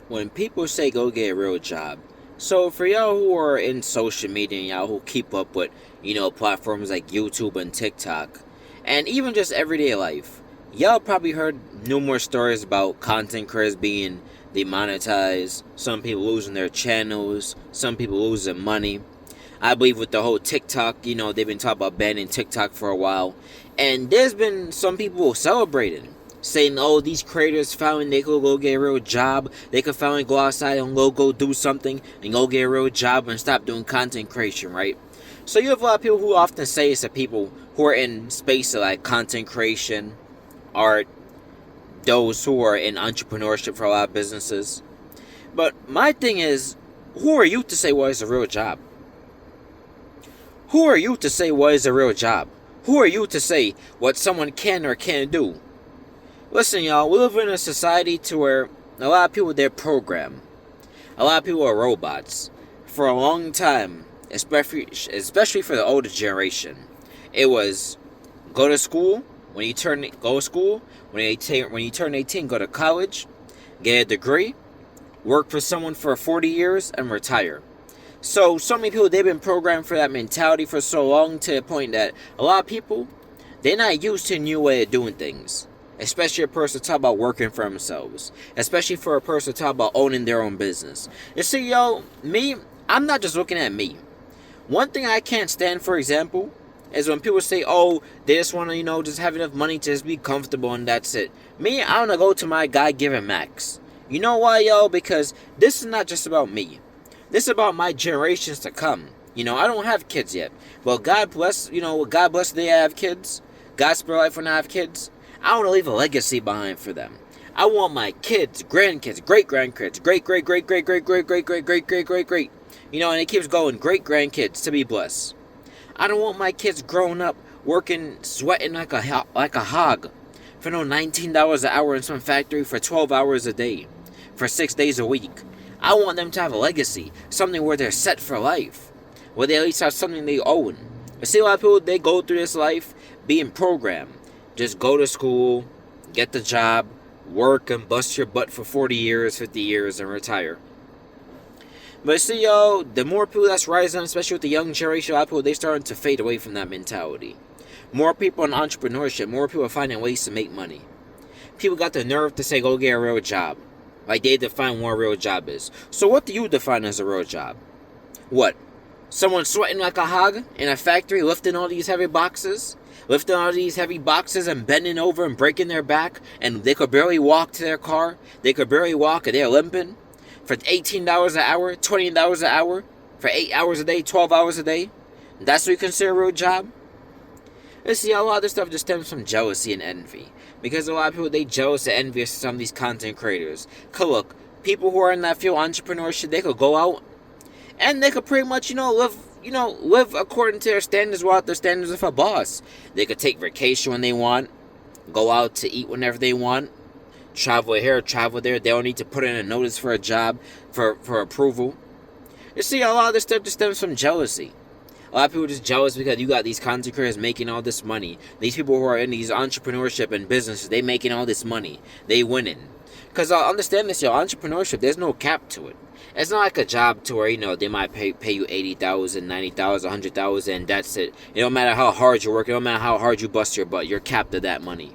When people say go get a real job, so for y'all who are in social media and y'all who keep up with, platforms like YouTube and TikTok, and even just everyday life, y'all probably heard numerous stories about content creators being demonetized, some people losing their channels, some people losing money. I believe with the whole TikTok, they've been talking about banning TikTok for a while. And there's been some people celebrating, saying, oh, these creators finally they could go get a real job. They could finally go outside and go do something and go get a real job and stop doing content creation, right? So you have a lot of people who often say it's the people who are in spaces like content creation, art, those who are in entrepreneurship for a lot of businesses. But my thing is, who are you to say what is a real job? Who are you to say what is a real job? Who are you to say what someone can or can't do? Listen, y'all, we live in a society to where a lot of people, they're programmed. A lot of people are robots. For a long time, especially for the older generation, it was go to school. Go to school. When you turn 18, go to college, get a degree, work for someone for 40 years, and retire. So many people, they've been programmed for that mentality for so long to the point that a lot of people, they're not used to a new way of doing things. Especially a person talk about working for themselves. Especially for a person talk about owning their own business. You see, me, I'm not just looking at me. One thing I can't stand, for example, is when people say, oh, they just want to, just have enough money to just be comfortable and that's it. Me, I want to go to my God-given max. You know why, y'all? Because this is not just about me. This is about my generations to come. I don't have kids yet. But God bless, God bless they have kids. God spare life when I have kids. I want to leave a legacy behind for them. I want my kids, grandkids, great-grandkids, great-great-great-great-great-great-great-great-great-great-great. And it keeps going, great-grandkids to be blessed. I don't want my kids growing up working, sweating like a hog for no $19 an hour in some factory for 12 hours a day, for 6 days a week. I want them to have a legacy, something where they're set for life, where they at least have something they own. I see a lot of people, they go through this life being programmed. Just go to school, get the job, work and bust your butt for 40 years, 50 years, and retire. But see, the more people that's rising, especially with the young generation, a lot of people, they starting to fade away from that mentality. More people in entrepreneurship, more people are finding ways to make money. People got the nerve to say, go get a real job. Like they define what a real job is. So what do you define as a real job? What? Someone sweating like a hog in a factory, lifting all these heavy boxes? Lifting all these heavy boxes and bending over and breaking their back, and they could barely walk to their car. They could barely walk and they're limping. For $18 an hour, $20 an hour, for 8 hours a day, 12 hours a day. That's what you consider a real job? You see, a lot of this stuff just stems from jealousy and envy. Because a lot of people, they jealous and envious of some of these content creators. Cause look, people who are in that field, entrepreneurship, they could go out and they could pretty much, live according to their standards without the standards of a boss. They could take vacation when they want, go out to eat whenever they want, travel here, travel there. They don't need to put in a notice for a job for approval. You see, a lot of this stuff just stems from jealousy. A lot of people are just jealous because you got these content creators making all this money. These people who are in these entrepreneurship and businesses, they making all this money. They winning. Because I understand this, entrepreneurship, there's no cap to it. It's not like a job to where, they might pay you $80,000, $90,000, $100,000, and that's it. It don't matter how hard you work, it don't matter how hard you bust your butt, you're capped to that money.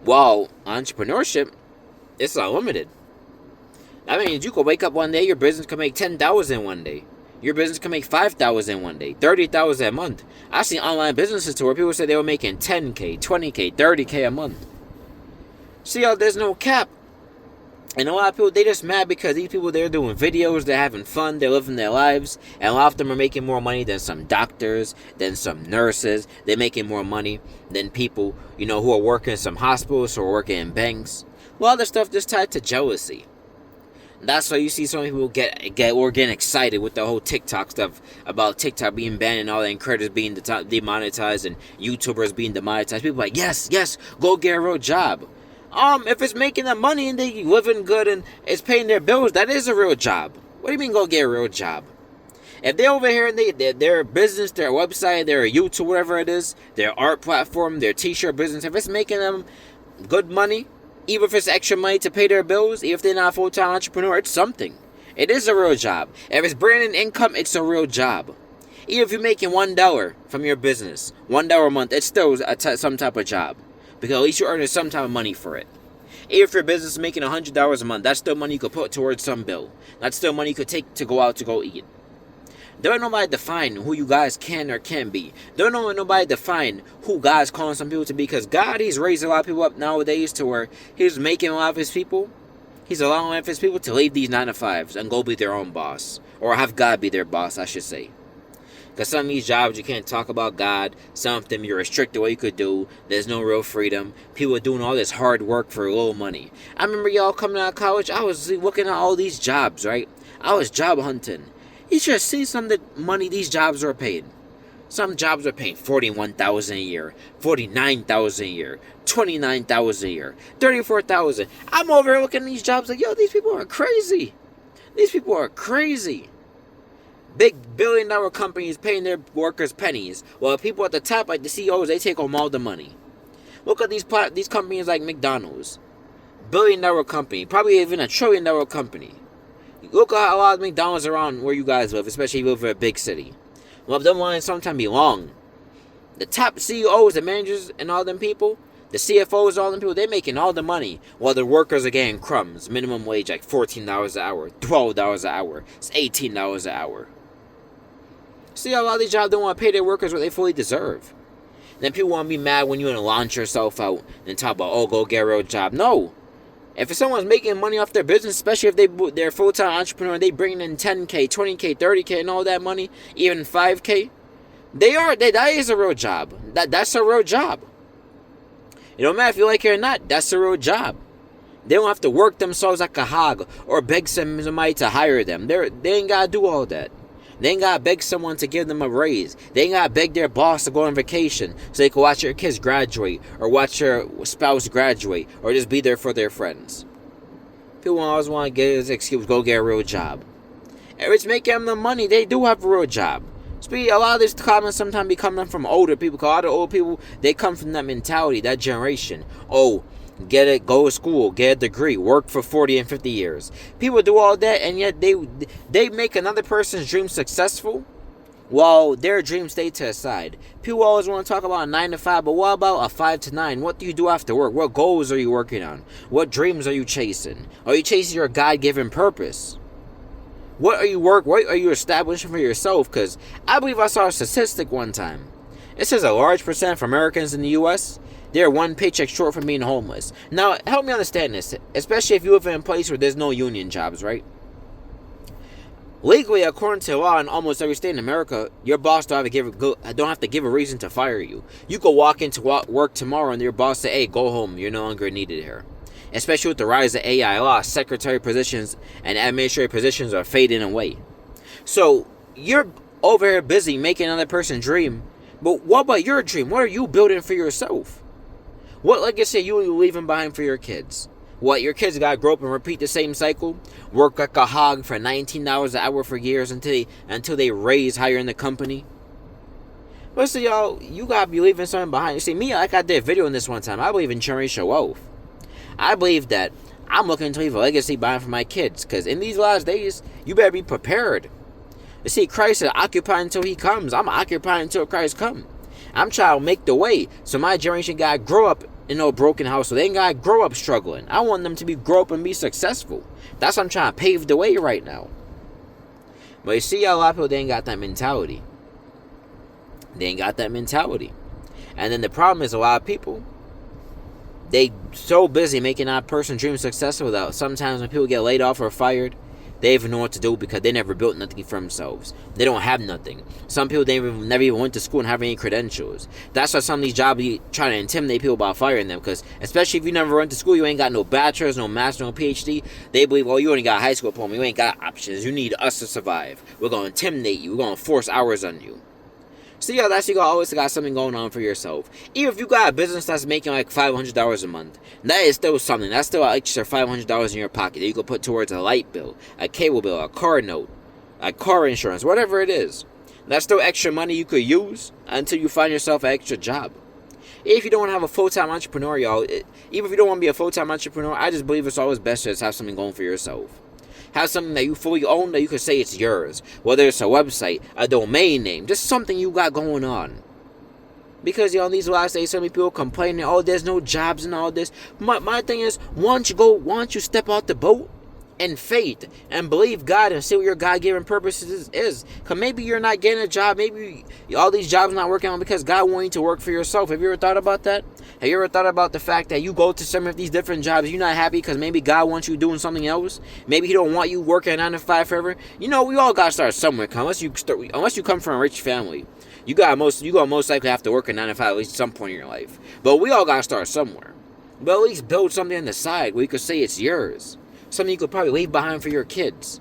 While entrepreneurship, it's unlimited. That means you could wake up one day, your business could make $10,000 one day. Your business can make $5,000 one day, $30,000 a month. I've seen online businesses to where people say they were making $10K, $20K, $30K a month. See, there's no cap. And a lot of people, they just mad because these people, they're doing videos, they're having fun, they're living their lives, and a lot of them are making more money than some doctors, than some nurses. They're making more money than people, who are working in some hospitals or working in banks. A lot of this stuff just tied to jealousy. That's why you see so many people getting excited with the whole TikTok stuff about TikTok being banned and all that, and creators being demonetized and YouTubers being demonetized. People are like, yes, go get a real job. If it's making them money and they living good and it's paying their bills, that is a real job. What do you mean go get a real job? If they're over here and their business, their website, their YouTube, whatever it is, their art platform, their t-shirt business, if it's making them good money, Even if it's extra money to pay their bills, even if they're not a full-time entrepreneur, it's something. It is a real job. If it's bringing in income, it's a real job. Even if you're making $1 from your business, $1 a month, it's still some type of job. Because at least you're earning some type of money for it. Even if your business is making $100 a month, that's still money you could put towards some bill. That's still money you could take to go out to go eat. Don't nobody define who you guys can or can't be. Don't know nobody define who God's calling some people to be. Because God, He's raised a lot of people up nowadays to where He's making a lot of His people. He's allowing a lot of His people to leave these 9-to-5s and go be their own boss. Or have God be their boss, I should say. Because some of these jobs you can't talk about God. Some of them you're restricted what you could do. There's no real freedom. People are doing all this hard work for low money. I remember y'all coming out of college. I was looking at all these jobs, right? I was job hunting. You should see some of the money these jobs are paid. Some jobs are paying $41,000 a year, $49,000 a year, $29,000 a year, $34,000. I'm over here looking at these jobs like, yo, these people are crazy. These people are crazy. Big billion-dollar companies paying their workers pennies, while people at the top, like the CEOs, they take home all the money. Look at these companies like McDonald's, billion-dollar company, probably even $1 trillion company. Look at a lot of McDonald's around where you guys live, especially if you live in a big city. Well, them lines sometimes be long. The top CEOs, the managers, and all them people, the CFOs, all them people, they making all the money, while the workers are getting crumbs. Minimum wage like $14 an hour, $12 an hour, it's $18 an hour. See, a lot of these jobs don't want to pay their workers what they fully deserve. Then people want to be mad when you want to launch yourself out and talk about, oh, go get a real job. No. If someone's making money off their business, especially if they're a full-time entrepreneur, they bring in 10K, 20K, 30K, and all that money, even 5K, that is a real job. That's a real job. It don't matter if you like it or not, that's a real job. They don't have to work themselves like a hog or beg somebody to hire them. They ain't got to do all that. They ain't got to beg someone to give them a raise. They ain't got to beg their boss to go on vacation so they can watch their kids graduate or watch their spouse graduate or just be there for their friends. People always want to get this excuse, go get a real job. If it's making them the money, they do have a real job. A lot of these comments sometimes be coming from older people. Because a lot of old people, they come from that mentality, that generation. Oh, get it, go to school, get a degree, work for 40 and 50 years. People do all that, and yet they make another person's dream successful while their dreams stay to the side. People always want to talk about a 9-to-5, but what about a 5 to 9? What do you do after work? What goals are you working on? What dreams are you chasing? Are you chasing your God-given purpose? What are you establishing for yourself? Because I believe I saw a statistic one time. It says a large percent of Americans in the U.S., they're one paycheck short from being homeless. Now, help me understand this, especially if you live in a place where there's no union jobs, right? Legally, according to law in almost every state in America, your boss don't have to give a reason to fire you. You could walk into work tomorrow and your boss say, hey, go home, you're no longer needed here. Especially with the rise of AI law, secretary positions and administrative positions are fading away. So, you're over here busy making another person dream, but what about your dream? What are you building for yourself? What legacy are you leaving behind for your kids? What, your kids gotta grow up and repeat the same cycle? Work like a hog for $19 an hour for years until they raise higher in the company? Listen, y'all, you gotta be leaving something behind. You see, me, like I did a video on this one time, I believe in generational wealth. I believe that I'm looking to leave a legacy behind for my kids, because in these last days, you better be prepared. You see, Christ is occupied until He comes. I'm occupied until Christ comes. I'm trying to make the way so my generation gotta grow up in no broken house, so they ain't gotta grow up struggling. I want them to grow up and be successful. That's what I'm trying to pave the way right now. But you see, a lot of people, they ain't got that mentality. They ain't got that mentality. And then the problem is, a lot of people, they so busy making that person dream successful that sometimes when people get laid off or fired, they even know what to do because they never built nothing for themselves. They don't have nothing. Some people, they never even went to school and have any credentials. That's why some of these jobs be trying to intimidate people about firing them. Because especially if you never went to school, you ain't got no bachelor's, no master's, no PhD. They believe, well, you only got a high school diploma. You ain't got options. You need us to survive. We're going to intimidate you. We're going to force hours on you. So yeah, that's you always got something going on for yourself. Even if you got a business that's making like $500 a month, that is still something. That's still an extra $500 in your pocket that you could put towards a light bill, a cable bill, a car note, a car insurance, whatever it is. That's still extra money you could use until you find yourself an extra job. If you don't have a full-time entrepreneur, y'all, even if you don't want to be a full-time entrepreneur, I just believe it's always best to just have something going for yourself. Have something that you fully own that you can say it's yours. Whether it's a website, a domain name, just something you got going on. Because, in these last days, so many people complaining, oh, there's no jobs and all this. My thing is, once you step out the boat, and faith and believe God and see what your God-given purpose is. Because maybe you're not getting a job. Maybe all these jobs not working out because God wants you to work for yourself. Have you ever thought about that? Have you ever thought about the fact that you go to some of these different jobs, you're not happy because maybe God wants you doing something else? Maybe He don't want you working 9 to 5 forever. We all got to start somewhere. Unless you come from a rich family. You gonna most likely have to work a 9 to 5 at least some point in your life. But we all got to start somewhere. But at least build something on the side where you could say it's yours. Something you could probably leave behind for your kids.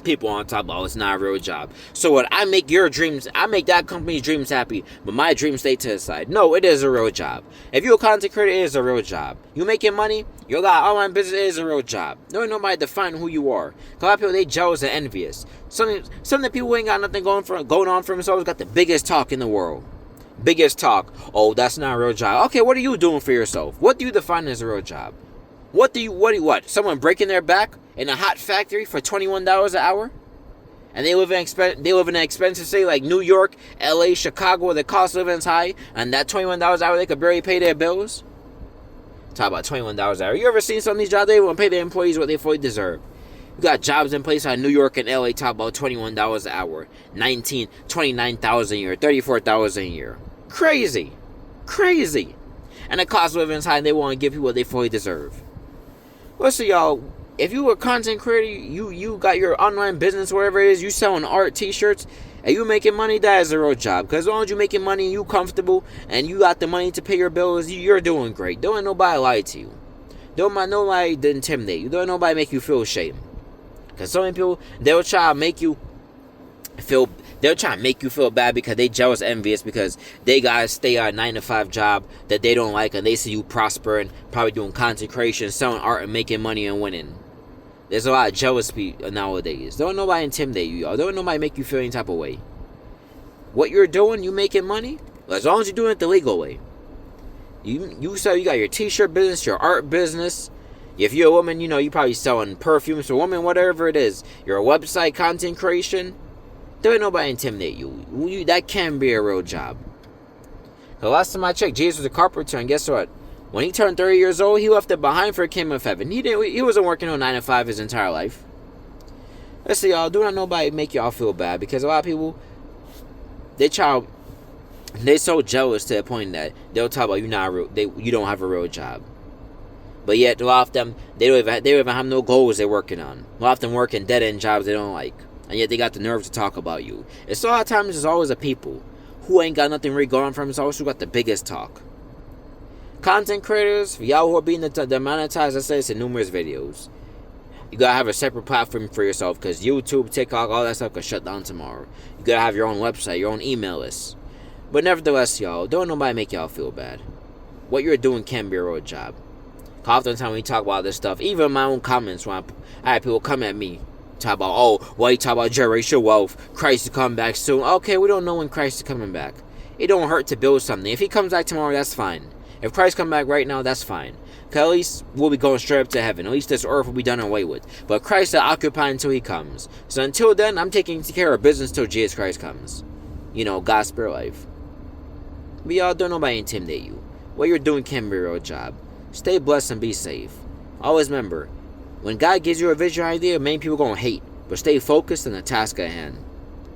People on top about it's not a real job. So what? I make that company's dreams happy, but my dreams stay to the side. No, it is a real job. If you're a content creator, it is a real job. You making money, your online business is a real job. No, nobody define who you are. A lot of people, they jealous and envious. Some of the people who ain't got nothing going on for themselves got the biggest talk in the world. Biggest talk. Oh, that's not a real job. Okay, what are you doing for yourself? What do you define as a real job? What? Someone breaking their back in a hot factory for $21 an hour? And they live in an expensive city like New York, LA, Chicago, where the cost of living is high, and that $21 an hour they could barely pay their bills? Talk about $21 an hour. You ever seen some of these jobs? They won't pay their employees what they fully deserve. You got jobs in place like New York and LA, talk about $21 an hour, $29,000 a year, $34,000 a year. Crazy. And the cost of living is high, and they want to give people what they fully deserve. Listen, y'all, if you were a content creator, you got your online business, wherever it is, you selling art, t-shirts, and you making money, that is a real job. Because as long as you making money and you comfortable, and you got the money to pay your bills, you're doing great. Don't let nobody lie to you. Don't let nobody intimidate you. Don't let nobody make you feel ashamed. Because so many people, they'll try to make you feel bad because they jealous, envious, because they gotta stay at a 9 to 5 job that they don't like, and they see you prosper and probably doing content creation, selling art, and making money and winning. There's a lot of jealous people nowadays. Don't let nobody intimidate you, y'all. Don't let nobody make you feel any type of way. What you're doing, you making money, as long as you're doing it the legal way. You sell, you got your t-shirt business, your art business. If you're a woman, you probably selling perfumes for women, whatever it is. Your website, content creation. Don't let nobody intimidate you. That can be a real job. The last time I checked, Jesus was a carpenter, and guess what? When he turned 30 years old, he left it behind for the kingdom of heaven. He wasn't working on 9 to 5 his entire life. Listen, y'all, do not nobody make y'all feel bad, because a lot of people, they're so jealous to the point that they'll talk about you don't have a real job. But yet, a lot of them, they don't even have no goals they're working on. A lot of them working dead-end jobs they don't like. And yet they got the nerve to talk about you. It's a lot of times there's always a people who ain't got nothing really going for themselves who got the biggest talk. Content creators, for y'all who are being demonetized, I say this in numerous videos. You gotta have a separate platform for yourself, because YouTube, TikTok, all that stuff could shut down tomorrow. You gotta have your own website, your own email list. But nevertheless, y'all, don't nobody make y'all feel bad. What you're doing can be a real job. Oftentimes when we talk about this stuff, even in my own comments, when I had people come at me, talk about, why you talk about generational wealth, Christ is coming back soon. Okay, we don't know when Christ is coming back. It don't hurt to build something. If he comes back tomorrow, that's fine. If Christ comes back right now, that's fine. Because at least we'll be going straight up to heaven. At least this earth will be done away with. But Christ will occupy until he comes. So until then, I'm taking care of business till Jesus Christ comes. God's spirit life. But y'all, don't nobody intimidate you. What you're doing can be a real job. Stay blessed and be safe. Always remember, when God gives you a vision or idea, many people are going to hate. But stay focused on the task at hand.